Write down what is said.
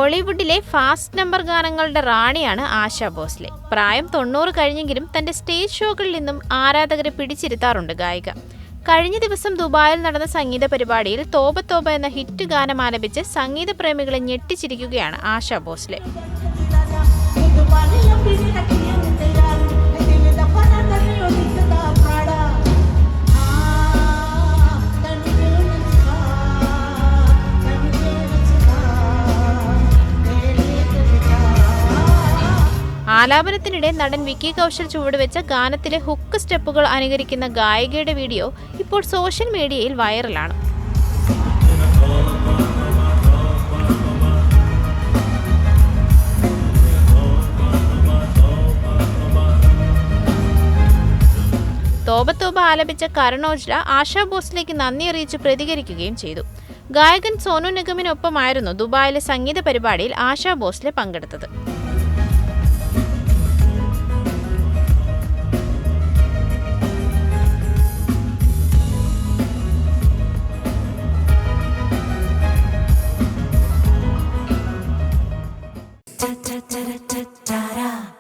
ബോളിവുഡിലെ fast number ഗാനങ്ങളുടെ റാണിയാണ് ASHA Bhosle. പ്രായം 90 കഴിഞ്ഞെങ്കിലും തന്റെ സ്റ്റേജ് ഷോകളിൽ നിന്നും ആരാധകരെ പിടിച്ചിരുത്താറുണ്ട് ഗായിക. കഴിഞ്ഞ ദിവസം ദുബായിൽ നടന്ന സംഗീത പരിപാടിയിൽ തോബ തോബ എന്ന ഹിറ്റ് ഗാനം ആലപിച്ച് സംഗീത പ്രേമികളെ ഞെട്ടിച്ചിരിക്കുകയാണ് ആശാ ഭോസ്ലെ. ആലാപനത്തിനിടെ നടൻ വിക്കി കൗശൽ ചുവടുവെച്ച ഗാനത്തിലെ ഹുക്ക് സ്റ്റെപ്പുകൾ അനുകരിക്കുന്ന ഗായികയുടെ വീഡിയോ ഇപ്പോൾ സോഷ്യൽ മീഡിയയിൽ വൈറലാണ്. തോബ തോബ ആലപിച്ച കരൺ ഓജ്ല ആശാ ഭോസ്ലെക്ക് നന്ദി അറിയിച്ച് പ്രതികരിക്കുകയും ചെയ്തു. ഗായകൻ സോനു നിഗമിനൊപ്പമായിരുന്നു ദുബായിലെ സംഗീത പരിപാടിയിൽ ആശാ ഭോസ്ലെ പങ്കെടുത്തത്.